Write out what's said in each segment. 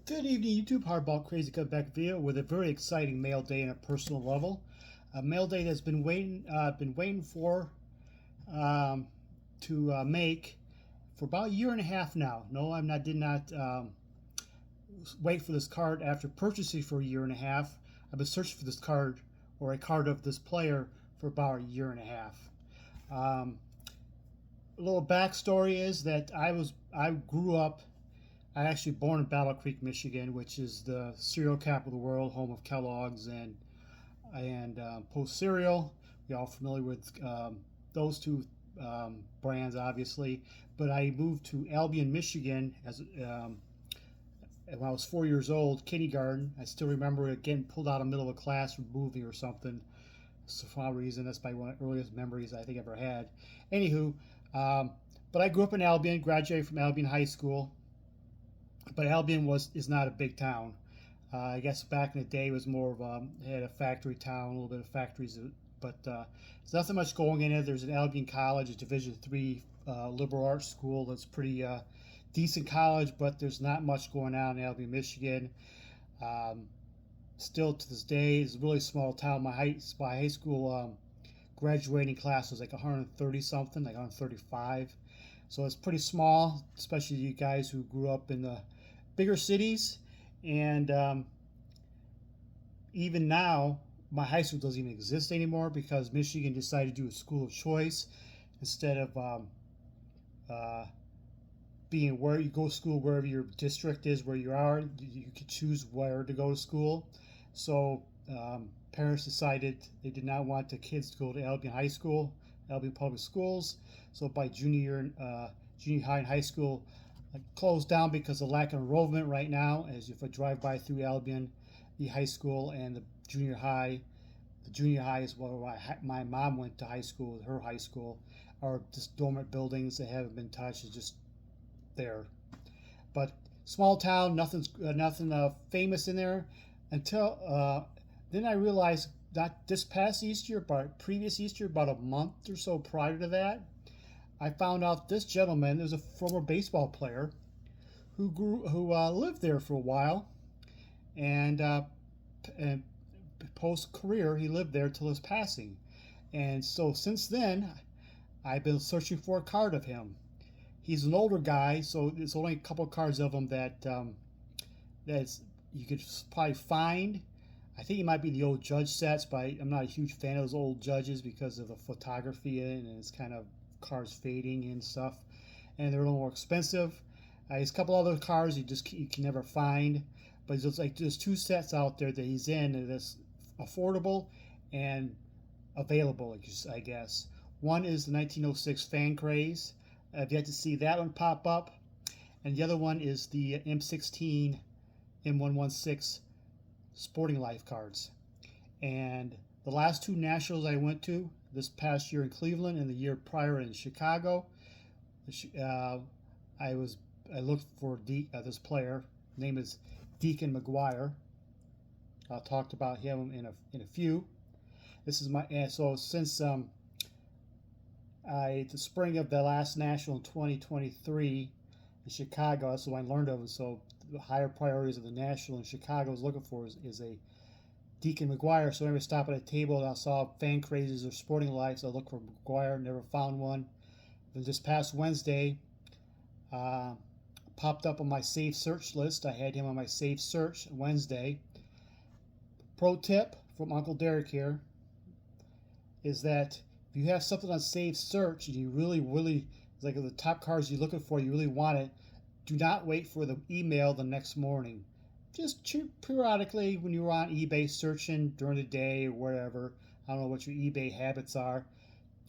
Good evening, YouTube. Hardball Crazy Comeback video with a very exciting mail day on a personal level. A mail day that's been waiting for um, to make for about a year and a half now. No, I'm not. Did not wait for this card after purchasing for a year and a half. I've been searching for this card or a card of this player for about a year and a half. Um, a little backstory is that I grew up. I actually born in Battle Creek, Michigan, which is the cereal capital of the world, home of Kellogg's and Post cereal. We all familiar with those two brands, obviously. But I moved to Albion, Michigan, as when I was 4 years old, kindergarten. I still remember it getting pulled out of the middle of a class for moving or something. So for some reason, that's one of the earliest memories I think I ever had. Anywho, um, but I grew up in Albion, graduated from Albion High School. But Albion is not a big town. I guess back in the day it was more of had a factory town, a little bit of factories, but there's nothing much going in it. There's an Albion College, a Division III liberal arts school that's pretty decent college, but there's not much going on in Albion, Michigan. Um, Still to this day, it's a really small town. My high school graduating class was like 130 something, like 135. So it's pretty small, especially you guys who grew up in the bigger cities. And even now, my high school doesn't even exist anymore because Michigan decided to do a school of choice instead of uh, being where you go to school, wherever your district is, where you are. You could choose where to go to school. So parents decided they did not want the kids to go to Albion High School, Albion Public Schools. So by junior high and high school closed down because of lack of enrollment right now. As if I drive by through Albion, the high school and the junior high, the junior high is where my mom went to high school. Her high school are just dormant buildings that haven't been touched. It's just there. But small town, nothing famous in there until then I realized not this past Easter, but previous Easter, about a month or so prior to that, I found out this gentleman is a former baseball player who lived there for a while, and, and post career he lived there till his passing, and so since then I've been searching for a card of him. He's an older guy, so there's only a couple of cards of him that's you could probably find. I think it might be the old Judge sets, but I'm not a huge fan of those old Judges because of the photography in it, and it's kind of cars fading and stuff, and they're a little more expensive. There's a couple other cars you can never find, but there's two sets out there that he's in that's affordable and available, I guess. One is the 1906 Fan Craze. I've yet to see that one pop up, and the other one is the M16 M116 Sporting Life cards. And the last two nationals I went to this past year in Cleveland and the year prior in Chicago, uh, I looked for this player. His name is Deacon McGuire. I'll talk about him in a few. This is so since the spring of the last national in 2023 in Chicago, that's when I learned of it. So the higher priorities of the national in Chicago I was looking for is a Deacon McGuire. So I remember stopping at a table and I saw Fan Crazes or Sporting Life. So I looked for McGuire, never found one. Then this past Wednesday, uh, popped up on my safe search list. I had him on my safe search Wednesday. Pro tip from Uncle Derek here is that if you have something on safe search and you really like the top cards you're looking for, you really want it, do not wait for the email the next morning. Just periodically when you're on eBay searching during the day or whatever, I don't know what your eBay habits are,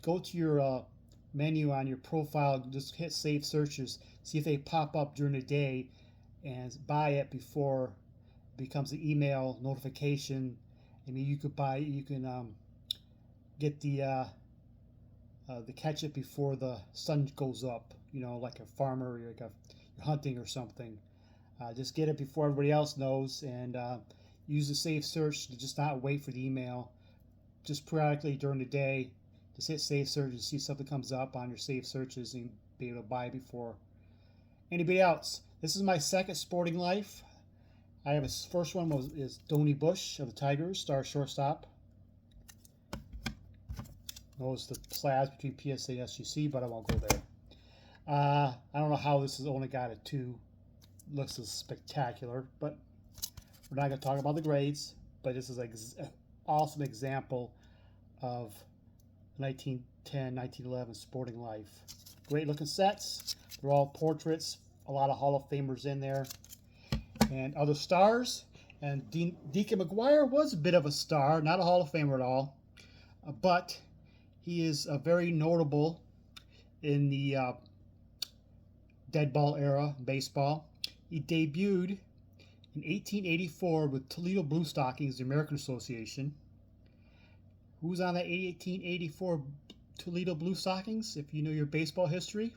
go to your menu on your profile, just hit save searches, see if they pop up during the day, and buy it before it becomes an email notification. I mean, you can get the catch it before the sun goes up. You know, like a farmer, you're hunting or something. Just get it before everybody else knows, and use the safe search to just not wait for the email. Just periodically during the day, just hit save search and see if something comes up on your save searches and be able to buy before anybody else. This is my second Sporting Life. I have his first one is Donnie Bush of the Tigers, star shortstop. Notice the slabs between PSA and SGC, but I won't go there. I don't know how this has only got a 2. Looks as spectacular, but we're not going to talk about the grades. But this is an awesome example of 1910, 1911 sporting life. Great looking sets. They're all portraits. A lot of Hall of Famers in there. And other stars. And Deacon McGuire was a bit of a star. Not a Hall of Famer at all. But he is very notable in the dead ball era baseball. He debuted in 1884 with Toledo Blue Stockings, the American Association. Who's on that 1884 Toledo Blue Stockings, if you know your baseball history?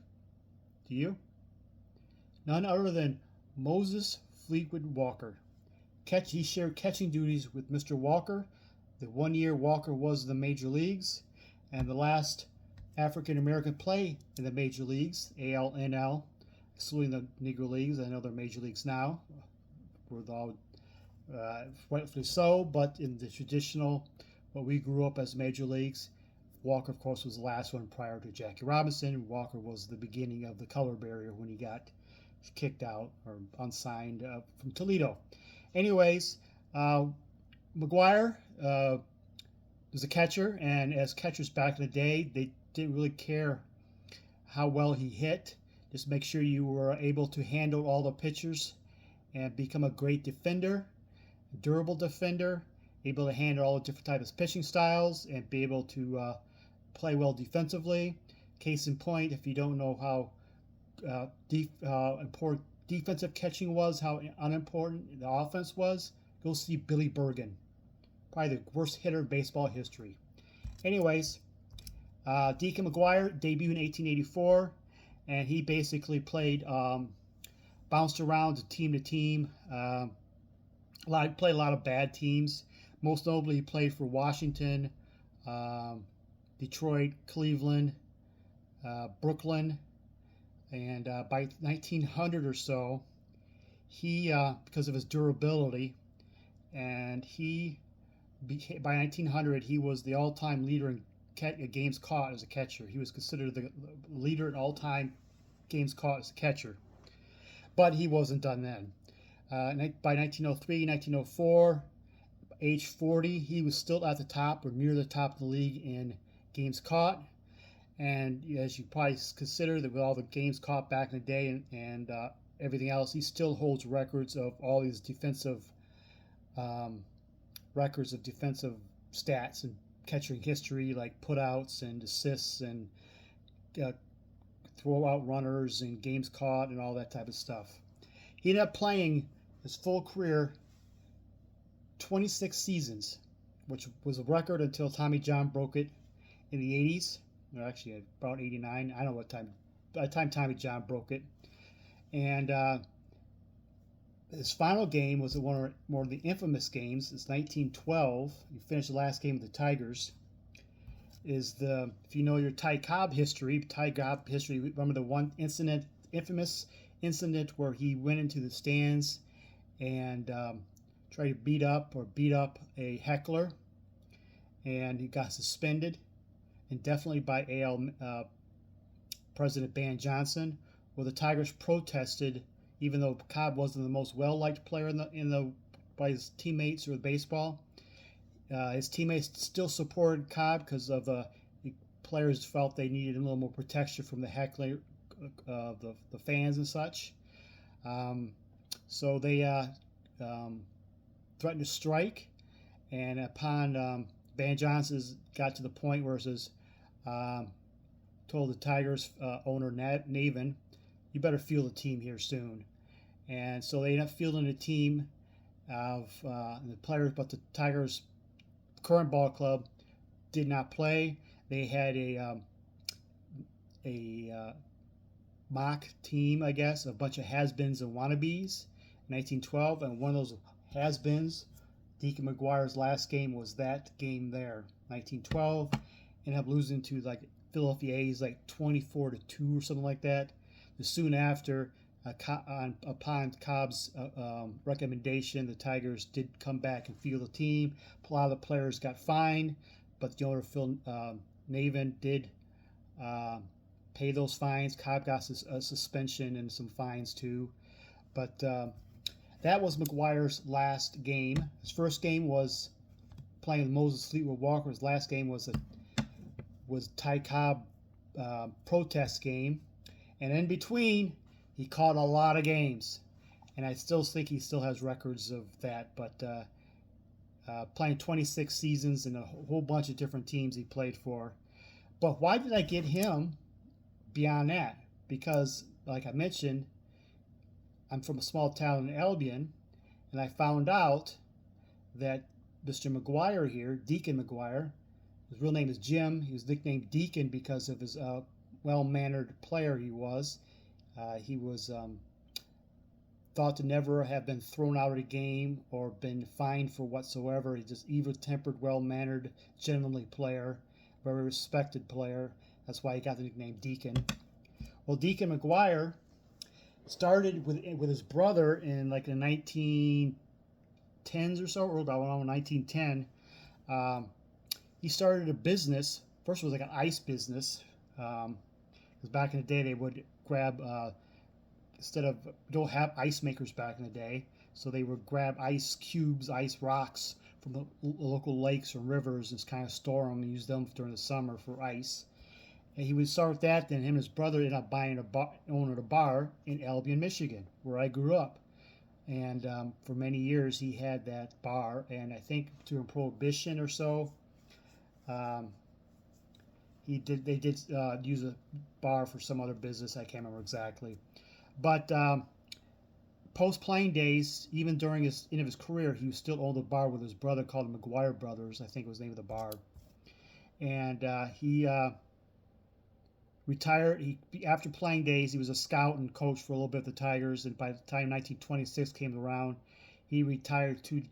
Do you? None other than Moses Fleetwood Walker. He shared catching duties with Mr. Walker. The 1 year Walker was in the major leagues, and the last African American play in the major leagues, AL, NL, excluding the Negro Leagues. I know they're major leagues now, with all rightfully so, but in the traditional, what we grew up as major leagues, Walker, of course, was the last one prior to Jackie Robinson. Walker was the beginning of the color barrier when he got kicked out or unsigned from Toledo. Anyways, McGuire was a catcher, and as catchers back in the day, they didn't really care how well he hit. Just make sure you were able to handle all the pitchers and become a great defender, durable defender, able to handle all the different types of pitching styles and be able to play well defensively. Case in point, if you don't know how important defensive catching was, how unimportant the offense was, go see Billy Bergen, probably the worst hitter in baseball history. Anyways, Deacon McGuire debuted in 1884, and he basically played, bounced around team to team, played a lot of bad teams. Most notably, he played for Washington, Detroit, Cleveland, Brooklyn, and by 1900 or so, he, because of his durability, and by 1900, he was the all-time leader in games caught as a catcher. He was considered the leader in all-time games caught as a catcher. But he wasn't done then. By 1903, 1904, age 40, he was still at the top or near the top of the league in games caught. And as you probably consider that with all the games caught back in the day and everything else, he still holds records of all these defensive records of defensive stats and catching history, like putouts and assists and throw out runners and games caught and all that type of stuff. He ended up playing his full career 26 seasons, which was a record until Tommy John broke it in the 80s. Or actually, about 89. I don't know what time. By the time Tommy John broke it. And his final game was one of the infamous games. It's 1912. He finished the last game with the Tigers. If you know your Ty Cobb history, remember the one infamous incident where he went into the stands and tried to beat up a heckler, and he got suspended indefinitely by AL President Ban Johnson. Well, the Tigers protested, even though Cobb wasn't the most well-liked player by his teammates or the baseball. His teammates still supported Cobb because of the players felt they needed a little more protection from the heckler, the fans and such. So they threatened to strike, and upon Ban Johnson got to the point where it says, told the Tigers owner Navin, you better field a team here soon. And so they ended up fielding a team of the players, but the Tigers' current ball club did not play. They had a mock team, I guess, a bunch of has-beens and wannabes in 1912, and one of those has-beens, Deacon McGuire's last game was that game there, 1912. Ended up losing to like Philadelphia A's like 24-2 or something like that. Soon after, Upon Cobb's recommendation, the Tigers did come back and field the team. A lot of the players got fined, but the owner, Phil Navin, did uh, pay those fines. Cobb got a suspension and some fines too. But that was McGwire's last game. His first game was playing with Moses Fleetwood Walker. His last game was Ty Cobb protest game, and in between he caught a lot of games, and I still think he still has records of that. But playing 26 seasons and a whole bunch of different teams he played for. But why did I get him beyond that? Because, like I mentioned, I'm from a small town in Albion, and I found out that Mr. McGwire here, Deacon McGwire, his real name is Jim. He was nicknamed Deacon because of his well-mannered player he was. He was thought to never have been thrown out of a game or been fined for whatsoever. He's just even-tempered, well-mannered, gentlemanly player, very respected player. That's why he got the nickname Deacon. Well, Deacon McGwire started with his brother in like the 1910s or so, or around 1910. He started a business. First, it was like an ice business. Because back in the day, they would grab instead of don't have ice makers back in the day, so they would grab ice cubes, ice rocks from the local lakes or rivers and kind of store them and use them during the summer for ice. And he would start with that. Then him and his brother ended up owning a bar in Albion, Michigan, where I grew up. And for many years, he had that bar. And I think during Prohibition or so, they did use a bar for some other business. I can't remember exactly. But post playing days, even during his end of his career, he still owned a bar with his brother called the McGwire Brothers. I think was the name of the bar. And he retired. After playing days, he was a scout and coach for a little bit of the Tigers. And by the time 1926 came around, he retired to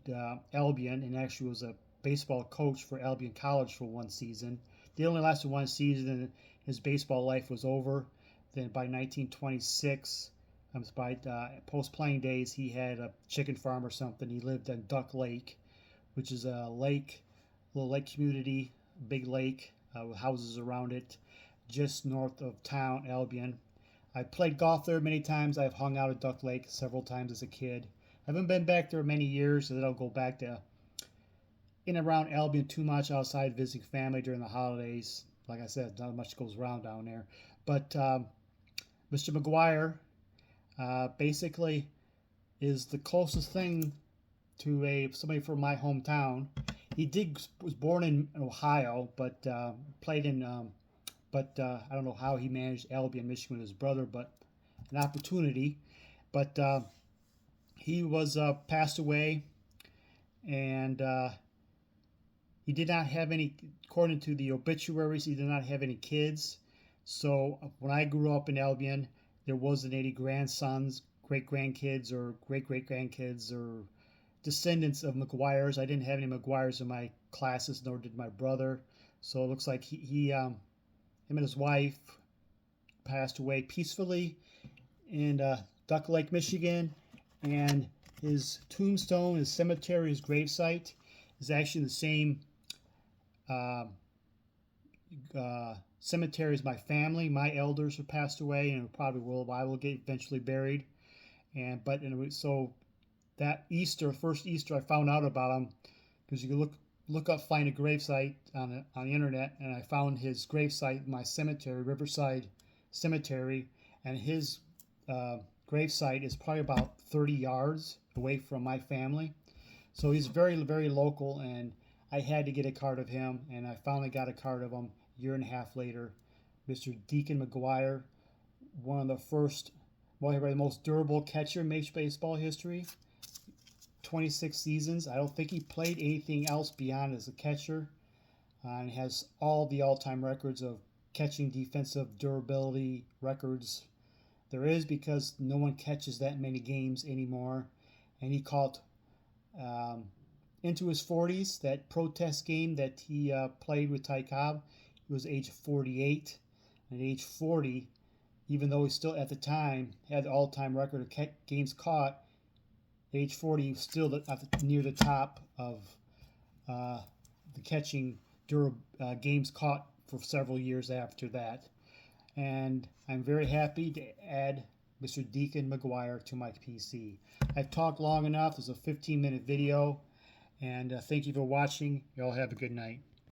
Albion and actually was a baseball coach for Albion College for one season. They only lasted one season, and his baseball life was over. Then by 1926, by post-playing days, he had a chicken farm or something. He lived in Duck Lake, which is a little lake community, big lake with houses around it, just north of town, Albion. I played golf there many times. I've hung out at Duck Lake several times as a kid. I haven't been back there many years, so then I'll go back to in and around Albion too much outside visiting family during the holidays. Like I said, not much goes around down there. But Mr. McGwire basically is the closest thing to somebody from my hometown. He was born in Ohio, but played in. I don't know how he managed Albion, Michigan with his brother, but an opportunity. But he was passed away, and he did not have any, according to the obituaries, he did not have any kids. So when I grew up in Albion, there wasn't any grandsons, great grandkids, or great great grandkids, or descendants of McGwires. I didn't have any McGwires in my classes, nor did my brother. So it looks like him and his wife passed away peacefully in Duck Lake, Michigan, and his tombstone, his cemetery, his gravesite is actually the same cemetery as my family. My elders have passed away, and probably I will get eventually buried. But anyway, so that first Easter, I found out about him because you can look up, find a gravesite on the internet, and I found his gravesite in my cemetery, Riverside Cemetery, and his gravesite is probably about 30 yards away from my family. So he's very, very local, and I had to get a card of him, and I finally got a card of him a year and a half later. Mr. Deacon McGwire, one of the first, the most durable catcher in Major Baseball history. 26 seasons. I don't think he played anything else beyond as a catcher. And has all the all-time records of catching defensive durability records there is, because no one catches that many games anymore. And he caught into his 40s that protest game that he played with Ty Cobb. He was age 48. And at age 40, even though he still at the time had the all-time record of games caught. At age 40, he was still near the top of the catching games caught for several years after that. And I'm very happy to add Mr. Deacon McGuire to my PC. I've talked long enough. It's a 15-minute video. And thank you for watching. You all have a good night.